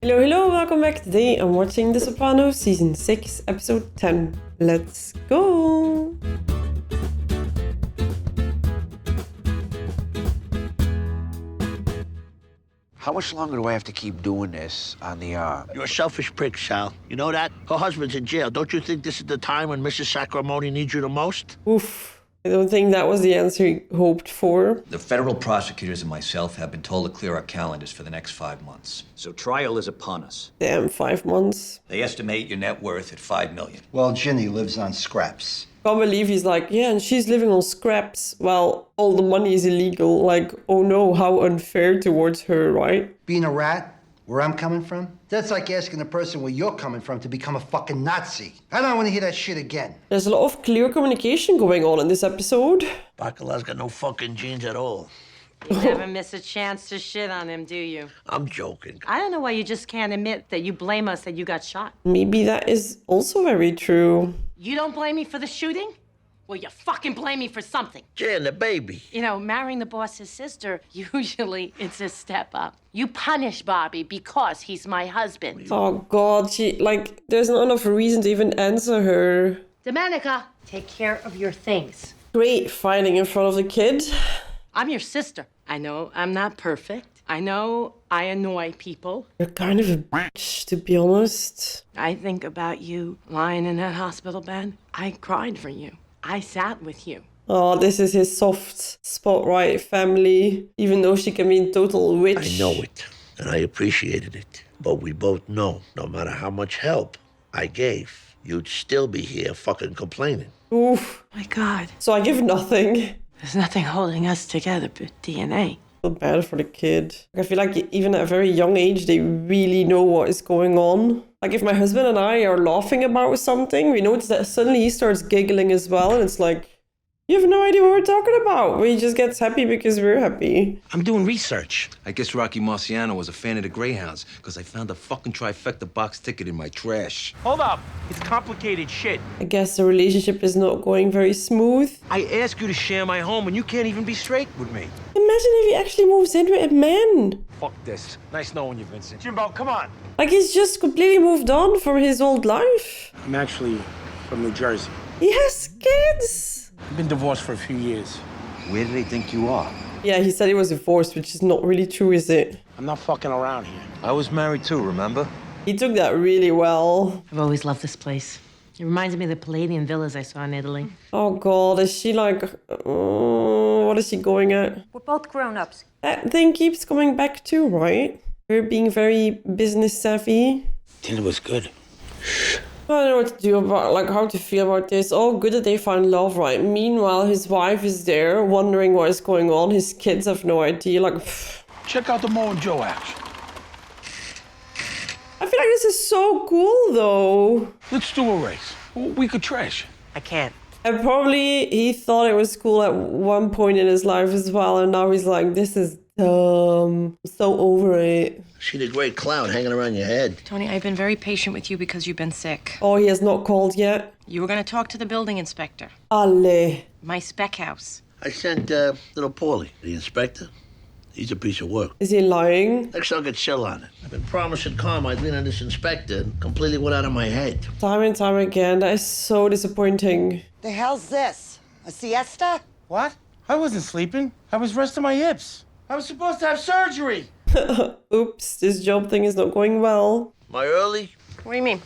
Hello, hello, welcome back. Today I'm watching The Sopranos Season 6, Episode 10. Let's go! How much longer do I have to keep doing this on the arm? You're a selfish prick, Sal. You know that? Her husband's in jail. Don't you think this is the time when Mrs. Sacramone needs you the most? Oof. I don't think that was the answer he hoped for. The federal prosecutors and myself have been told to clear our calendars for the next 5 months. So trial is upon us. Damn, 5 months. They estimate your net worth at $5 million. Well, Ginny lives on scraps. Can't believe he's like, yeah, and she's living on scraps. Well, all the money is illegal. Like, oh no, how unfair towards her, right? Being a rat, where I'm coming from, that's like asking the person where you're coming from to become a fucking Nazi. I don't want to hear that shit again. There's a lot of clear communication going on in this episode. Bacala's got no fucking genes at all. You never miss a chance to shit on him, do you? I'm joking. I don't know why you just can't admit that you blame us that you got shot. Maybe that is also very true. You don't blame me for the shooting? Well, you fucking blame me for something. Jan, the baby. You know, marrying the boss's sister, usually it's a step up. You punish Bobby because he's my husband. Oh god, there's not enough reason to even answer her. Domenica, take care of your things. Great fighting in front of the kid. I'm your sister. I know I'm not perfect. I know I annoy people. You're kind of a bitch, to be honest. I think about you lying in that hospital bed. I cried for you. I sat with you. Oh, this is his soft spot, right? Family. Even though she can be a total witch. I know it, and I appreciated it. But we both know, no matter how much help I gave, you'd still be here fucking complaining. Oof. My God. So I give nothing. There's nothing holding us together but DNA. Feel bad for the kid. I feel like even at a very young age, they really know what is going on. Like if my husband and I are laughing about something, we notice that suddenly he starts giggling as well. And it's like, you have no idea what we're talking about. He just gets happy because we're happy. I'm doing research. I guess Rocky Marciano was a fan of the Greyhounds because I found a fucking trifecta box ticket in my trash. Hold up. It's complicated shit. I guess the relationship is not going very smooth. I ask you to share my home and you can't even be straight with me. Imagine if he actually moves in with a man. Fuck this. Nice knowing you, Vincent. Jimbo, come on. Like he's just completely moved on from his old life. I'm actually from New Jersey. He has kids. I've been divorced for a few years. Where do they think you are? Yeah, he said he was divorced, which is not really true, is it? I'm not fucking around here. I was married too, remember? He took that really well. I've always loved this place. It reminds me of the Palladian villas I saw in Italy. Oh god, is she like... what is she going at? We're both grown-ups. That thing keeps coming back too, right? Her being very business savvy. Dinner was good. I don't know what to do about, like, how to feel about this. Oh, good that they found love, right? Meanwhile, his wife is there, wondering what is going on. His kids have no idea, like... pfft. Check out the Mo and Joe action. I feel like this is so cool, though. Let's do a race. We could trash. I can't. And probably he thought it was cool at one point in his life as well, and now he's like, this is dumb. I'm so over it. See the great cloud hanging around your head. Tony, I've been very patient with you because you've been sick. Oh, he has not called yet? You were going to talk to the building inspector. Ale. My spec house. I sent little Paulie, the inspector. He's a piece of work. Is he lying? Next I'll get Shell on it. I've been promising calm I'd lean on this inspector and completely went out of my head. Time and time again. That is so disappointing. The hell's this? A siesta? What? I wasn't sleeping. I was resting my hips. I was supposed to have surgery. Oops, this job thing is not going well. Am I early? What do you mean?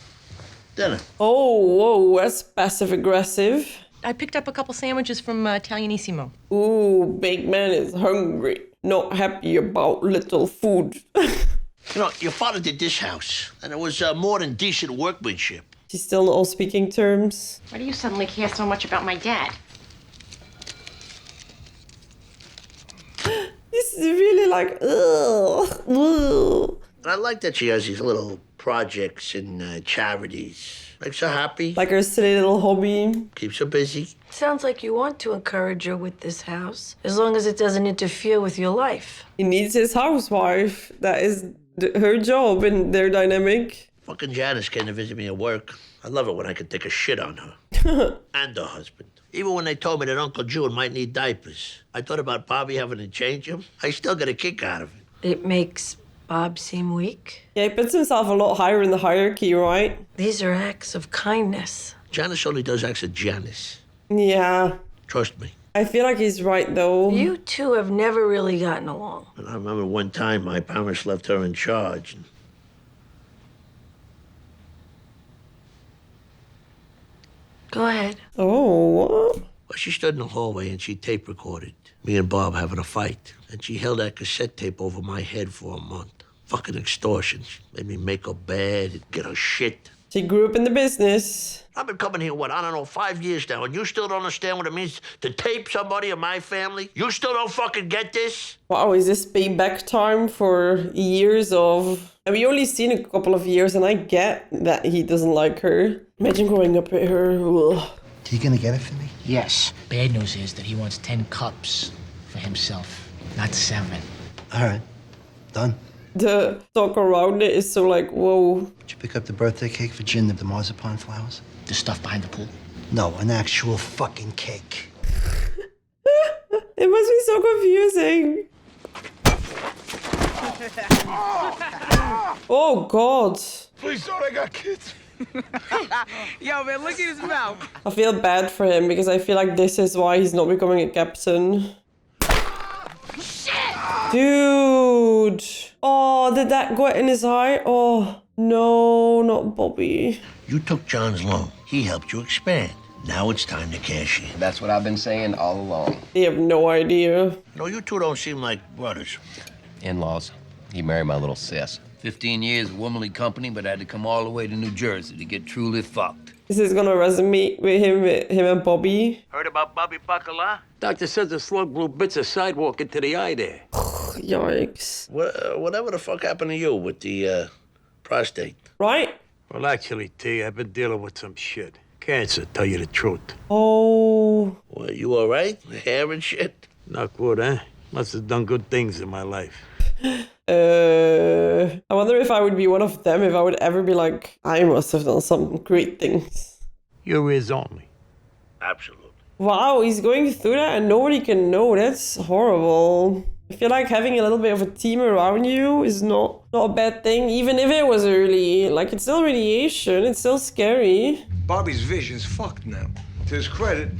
Dinner. Oh, whoa, that's passive-aggressive. I picked up a couple sandwiches from Italianissimo. Ooh, big man is hungry. Not happy about little food. You know, your father did this house, and it was more than decent workmanship. She's still not all speaking terms. Why do you suddenly care so much about my dad? This is really like, ugh. And I like that she has these little projects and charities. Makes her happy. Like her silly little hobby. Keeps her busy. Sounds like you want to encourage her with this house, as long as it doesn't interfere with your life. He needs his housewife. That is her job in their dynamic. Fucking Janice came to visit me at work. I love it when I can take a shit on her. And her husband. Even when they told me that Uncle June might need diapers, I thought about Bobby having to change them. I still get a kick out of it. It makes Bob seem weak? Yeah, he puts himself a lot higher in the hierarchy, right? These are acts of kindness. Janice only does acts of Janice. Yeah. Trust me. I feel like he's right, though. You two have never really gotten along. And I remember one time my parents left her in charge. Go ahead. Oh, what? Well, she stood in the hallway and she tape recorded me and Bob having a fight. And she held that cassette tape over my head for a month. Fucking extortion. She made me make her bed, get her shit. She grew up in the business. I've been coming here, what, I don't know, 5 years now, and you still don't understand what it means to tape somebody in my family? You still don't fucking get this? Wow, is this payback time for years of... And we only seen a couple of years, and I get that he doesn't like her. Imagine growing up with her. Ugh. You gonna get it for me? Yes. Bad news is that he wants 10 cups for himself, not 7. All right. Done. The talk around it is so like, whoa. Did you pick up the birthday cake for Jin, the marzipan flowers? The stuff behind the pool? No, an actual fucking cake. It must be so confusing. Oh, God. Please don't, I got kids. Yo, man, look at his mouth. I feel bad for him because I feel like this is why he's not becoming a captain. Dude. Oh, did that go in his eye? Oh, no, not Bobby. You took John's loan. He helped you expand. Now it's time to cash in. That's what I've been saying all along. They have no idea. No, you two don't seem like brothers. In-laws. He married my little sis. 15 years of womanly company, but I had to come all the way to New Jersey to get truly fucked. This is gonna resonate with him and Bobby. Heard about Bobby Bacala? Doctor says the slug blew bits of sidewalk into the eye there. Yikes. Whatever the fuck happened to you with the prostate? Right? Well, actually, T, I've been dealing with some shit. Cancer, tell you the truth. Oh. Well, you all right? Hair and shit? Knock wood, eh? Must have done good things in my life. I wonder if I would be one of them, if I would ever be like, I must have done some great things. You're his only. Absolutely. Wow, he's going through that and nobody can know. That's horrible. I feel like having a little bit of a team around you is not a bad thing, even if it was early. Like, it's still radiation, it's still scary. Bobby's vision's fucked now. To his credit,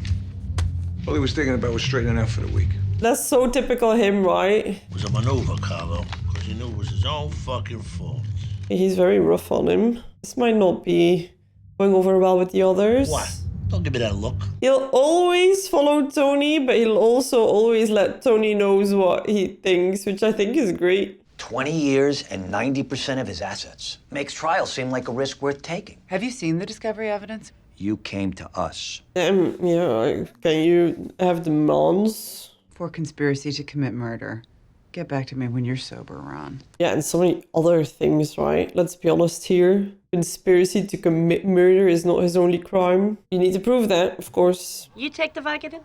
all he was thinking about was straightening out for the week. That's so typical him, right? It was a maneuver, Carlo, because he knew it was his own fucking fault. He's very rough on him. This might not be going over well with the others. What? Don't give me that look. He'll always follow Tony, but he'll also always let Tony knows what he thinks, which I think is great. 20 years and 90% of his assets. Makes trial seem like a risk worth taking. Have you seen the discovery evidence? You came to us. Yeah, can you have demands? For conspiracy to commit murder. Get back to me when you're sober, Ron. Yeah, and so many other things, right? Let's be honest here. Conspiracy to commit murder is not his only crime. You need to prove that, of course. You take the Vicodin?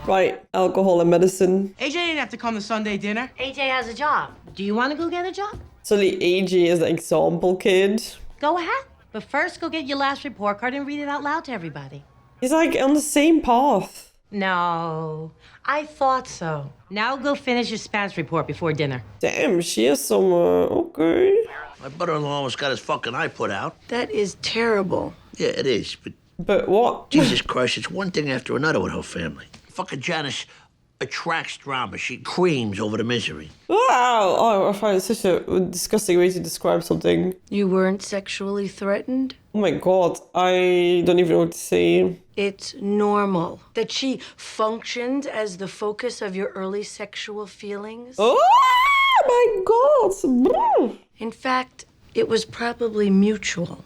Right, alcohol and medicine. AJ didn't have to come to Sunday dinner. AJ has a job. Do you want to go get a job? Suddenly AJ is the example kid. Go ahead. But first, go get your last report card and read it out loud to everybody. He's like on the same path. No, I thought so. Now go finish your Spanish report before dinner. Damn, she has some, okay. My brother-in-law almost got his fucking eye put out. That is terrible. Yeah, it is, but... But what? Jesus Christ, it's one thing after another with her family. Fucking Janice attracts drama. She creams over the misery. Wow! Oh, I find it such a disgusting way to describe something. You weren't sexually threatened? Oh my god, I don't even know what to say. It's normal that she functioned as the focus of your early sexual feelings. Oh my god! In fact, it was probably mutual.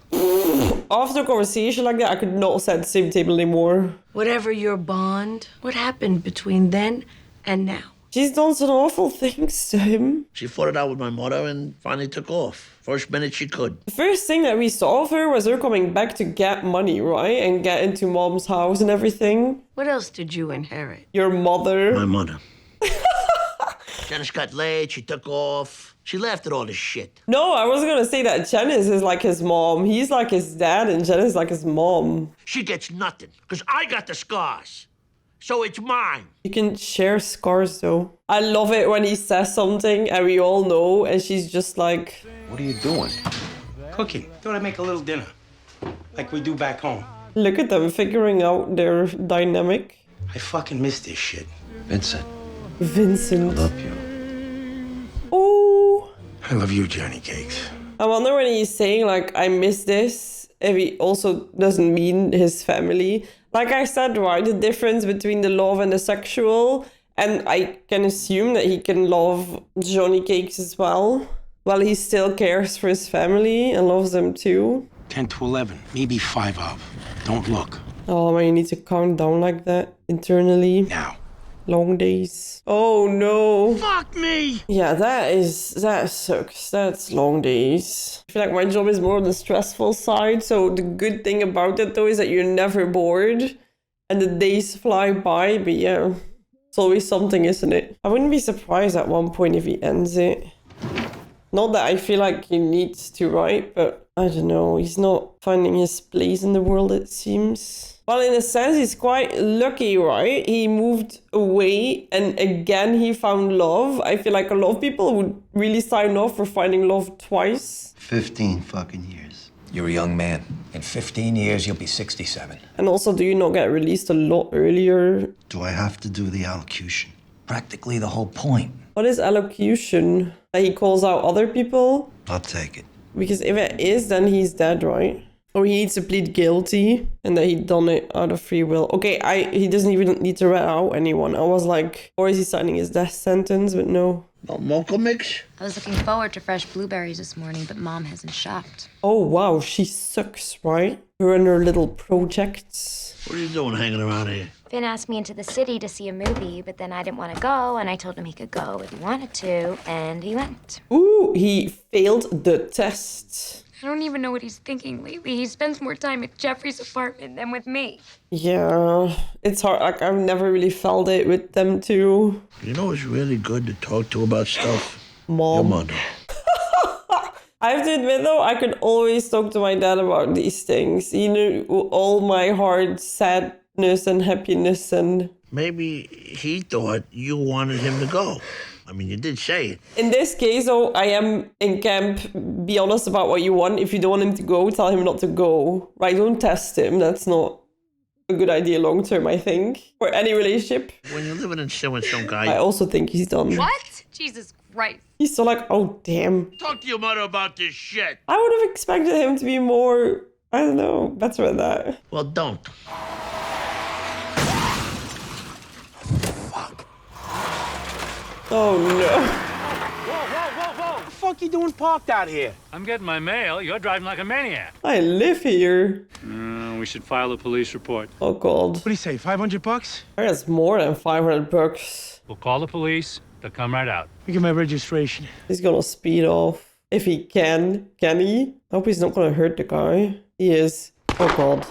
After a conversation like that, I could not sit at the same table anymore. Whatever your bond, what happened between then and now? She's done some awful things to him. She fought it out with my mother and finally took off. First minute she could. The first thing that we saw of her was her coming back to get money, right? And get into mom's house and everything. What else did you inherit? Your mother. My mother. Janice got laid, she took off. She laughed at all this shit. No, I was gonna say that Janice is like his mom. He's like his dad and Janice is like his mom. She gets nothing, because I got the scars. so it's mine. You can share scars though. I love it when he says something and we all know, and she's just like, What are you doing? Cooking. Thought I'd make a little dinner. Like we do back home. look at them figuring out their dynamic. I fucking miss this shit. Vincent. Vincent. I love you. Oh. I love you, Johnny Cakes. I wonder when he's saying like, I miss this, if he also doesn't mean his family. Like I said, right, the difference between the love and the sexual, and I can assume that he can love Johnny Cakes as well. Well, he still cares for his family and loves them too. 10 to 11, maybe 5 up. Don't look. Oh man, you need to count down like that internally. Now. Long days. Oh no. Fuck me! Yeah, that sucks. That's long days. I feel like my job is more on the stressful side. So the good thing about it though is that you're never bored and the days fly by. But yeah, it's always something, isn't it? I wouldn't be surprised at one point if he ends it. Not that I feel like he needs to, right? But I don't know. He's not finding his place in the world, it seems. Well, in a sense, he's quite lucky, right? He moved away and again he found love. I feel like a lot of people would really sign off for finding love twice. 15 fucking years. You're a young man. In 15 years, you'll be 67. And also, do you not get released a lot earlier? Do I have to do the allocution? Practically the whole point. What is allocution? That he calls out other people? I'll take it. Because if it is, then he's dead, right? Or he needs to plead guilty and that he done it out of free will. Okay, he doesn't even need to rat out anyone. I was like, or is he signing his death sentence? But no. No mocha mix? I was looking forward to fresh blueberries this morning, but Mom hasn't shopped. Oh wow, she sucks, right? Her and her little projects. What are you doing hanging around here? Finn asked me into the city to see a movie, but then I didn't want to go, and I told him he could go if he wanted to, and he went. Ooh, he failed the test. I don't even know what he's thinking lately. He spends more time at Jeffrey's apartment than with me. Yeah, it's hard. Like, I've never really felt it with them two. You know who's really good to talk to about stuff? Mom. Your mother. I have to admit though, I could always talk to my dad about these things. You know, all my hard sadness and happiness and... Maybe he thought you wanted him to go. I mean, you did say it. In this case, though, I am in camp. Be honest about what you want. If you don't want him to go, tell him not to go. Right? Don't test him. That's not a good idea long term, I think. For any relationship. When you're living in sin with some guy... I also think he's done. What? Jesus Christ. He's so like, oh, damn. Talk to your mother about this shit. I would have expected him to be more, I don't know, better at that. Well, don't. Oh, no. What the fuck you doing parked out here? I'm getting my mail. You're driving like a maniac. I live here. We should file a police report. Oh, God. What do you say, 500 bucks? That's more than 500 bucks. We'll call the police. They'll come right out. You get my registration. He's gonna speed off. If he can. Can he? I hope he's not gonna hurt the guy. He is. Oh, God.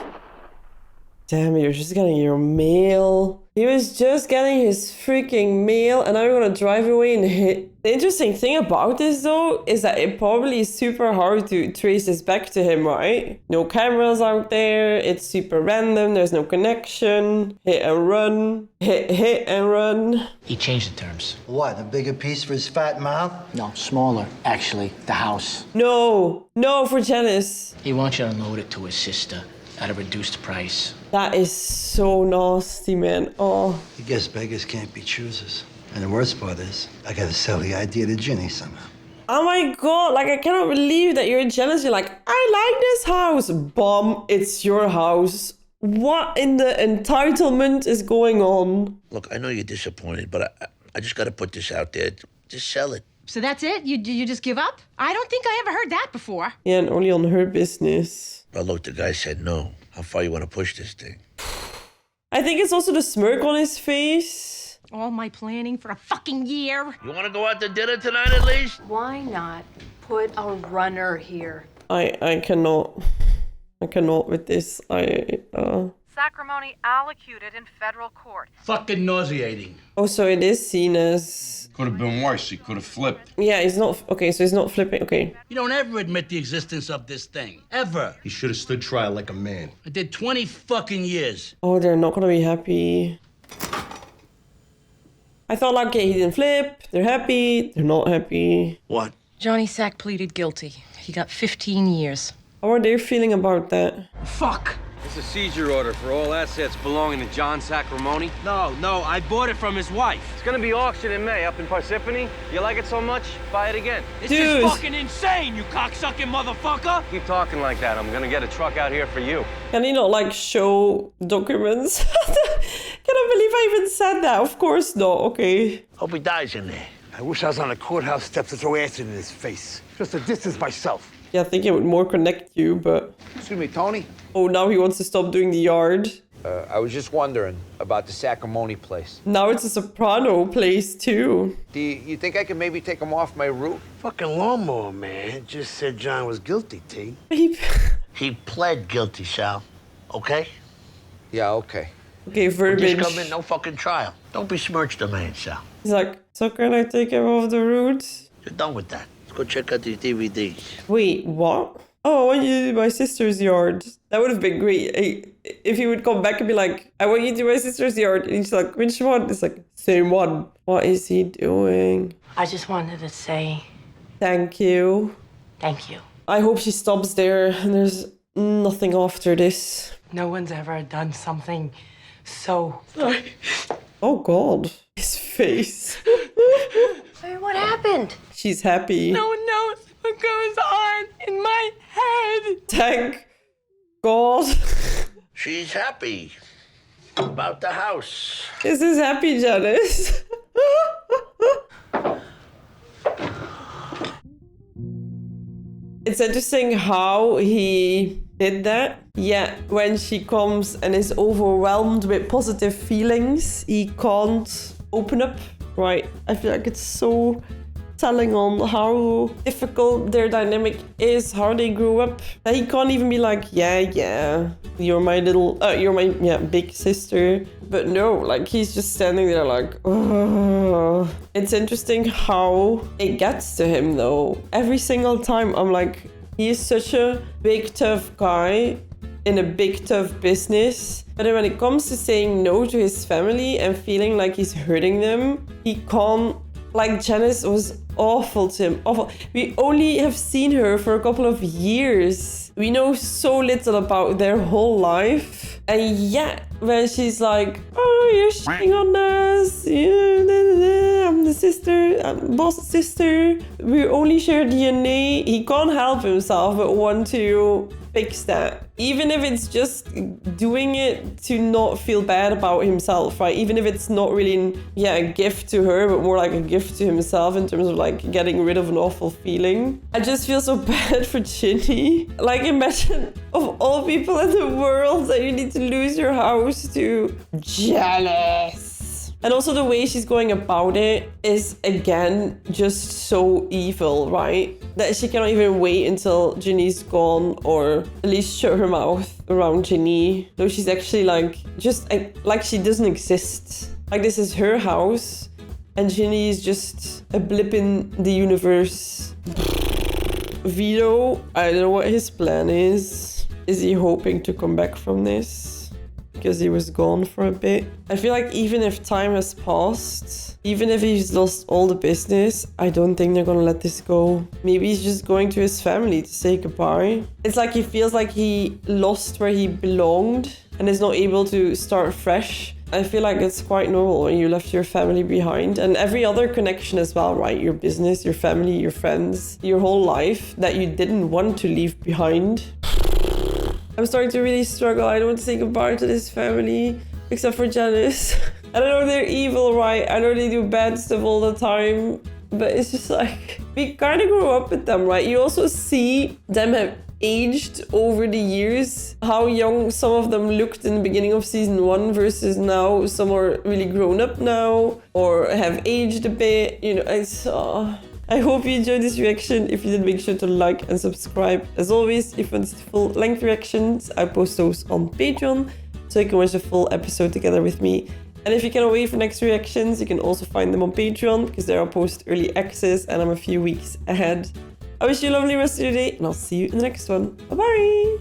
Damn, you're just getting your mail. He was just getting his freaking mail and now you're gonna drive away and hit. The interesting thing about this though is that it probably is super hard to trace this back to him, right? No cameras out there, it's super random, there's no connection. Hit and run, hit and run. He changed the terms. What, a bigger piece for his fat mouth? No, smaller, actually. The house. No, for Janice. He wants you to unload it to his sister at a reduced price. That is so nasty, man. Oh. I guess beggars can't be choosers. And the worst part is, I gotta sell the idea to Ginny somehow. Oh my God, like I cannot believe that you're jealous. You're like, I like this house. Bomb, it's your house. What in the entitlement is going on? Look, I know you're disappointed, but I just gotta put this out there. Just sell it. So that's it? You just give up? I don't think I ever heard that before. Yeah, and only on her business. Well, look, the guy said no. How far you want to push this thing? I think it's also the smirk on his face. All my planning for a fucking year. You want to go out to dinner tonight at least? Why not put a runner here? I cannot with this. Sacrimony allocated in federal court. Fucking nauseating. Oh, so it is seen as... Could have been worse. He could have flipped. Yeah, he's not... Okay, so he's not flipping. Okay. You don't ever admit the existence of this thing. Ever. He should have stood trial like a man. I did 20 fucking years. Oh, they're not gonna be happy. I thought like, okay, he didn't flip. They're happy. They're not happy. What? Johnny Sack pleaded guilty. He got 15 years. How are they feeling about that? Fuck! It's a seizure order for all assets belonging to John Sacramone. No, I bought it from his wife. It's gonna be auctioned in May up in Parsippany. You like it so much, buy it again. This Dude. is fucking insane, you cocksucking motherfucker! Keep talking like that. I'm gonna get a truck out here for you. Can he not like show documents? Cannot believe I even said that. Of course not. Okay. Hope he dies in there. I wish I was on the courthouse steps to throw acid in his face. Just to distance myself. Yeah, I think it would more connect you, but... Excuse me, Tony? Oh, now he wants to stop doing the yard. I was just wondering about the Sacramone place. Now it's a Soprano place, too. Do you think I could maybe take him off my route? Fucking lawnmower, man. Just said John was guilty, T. He pled guilty, Sal. Okay? Yeah, okay. Okay, verbiage. Just come in, no fucking trial. Don't besmirch the man, Sal. He's like, so can I take him off the route? You're done with that. Let's go check out these DVDs. Wait, what? Oh, I want you to do my sister's yard. That would have been great. If he would come back and be like, I want you to do my sister's yard. And he's like, which one? It's like, same one. What is he doing? I just wanted to say Thank you. thank you. I hope she stops there and there's nothing after this. No one's ever done something so... Oh, God. His face. Hey, what happened? She's happy. No one knows what goes on in my head. Thank God. She's happy about the house. This is happy, Janice. It's interesting how he did that. Yeah, when she comes and is overwhelmed with positive feelings, he can't open up. Right. I feel like it's so telling on how difficult their dynamic is, how they grew up. That he can't even be like, yeah, you're my big sister. But no, like he's just standing there like, oh. It's interesting how it gets to him though. Every single time I'm like, he is such a big tough guy in a big tough business. But then when it comes to saying no to his family and feeling like he's hurting them, he can't. Like Janice was awful to him, awful. We only have seen her for a couple of years. We know so little about their whole life. And yet, when she's like, oh, you're shitting on us. I'm the sister, I'm boss sister. We only share DNA. He can't help himself but want to fix that. Even if it's just doing it to not feel bad about himself, right? Even if it's not really, a gift to her, but more like a gift to himself in terms of like getting rid of an awful feeling. I just feel so bad for Ginny. Like imagine of all people in the world that you need to lose your house to. Jealous. And also the way she's going about it is, again, just so evil, right? That she cannot even wait until Ginny's gone or at least shut her mouth around Ginny. Though she's actually like, just like she doesn't exist. Like this is her house and Ginny is just a blip in the universe. Vito, I don't know what his plan is. Is he hoping to come back from this? Because he was gone for a bit. I feel like even if time has passed, even if he's lost all the business, I don't think they're gonna let this go. Maybe he's just going to his family to say goodbye. It's like he feels like he lost where he belonged and is not able to start fresh. I feel like it's quite normal when you left your family behind and every other connection as well, right? Your business, your family, your friends, your whole life that you didn't want to leave behind. I'm starting to really struggle. I don't want to say goodbye to this family, except for Janice. I don't know, they're evil, right? I know they do bad stuff all the time, but it's just like, we kind of grew up with them, right? You also see them have aged over the years, how young some of them looked in the beginning of season 1 versus now. Some are really grown up now or have aged a bit, you know. I hope you enjoyed this reaction. If you did, make sure to like and subscribe. As always, if you want the full length reactions, I post those on Patreon, so you can watch the full episode together with me. And if you cannot wait for next reactions, you can also find them on Patreon, because there I'll post early access and I'm a few weeks ahead. I wish you a lovely rest of your day, and I'll see you in the next one. Bye-bye!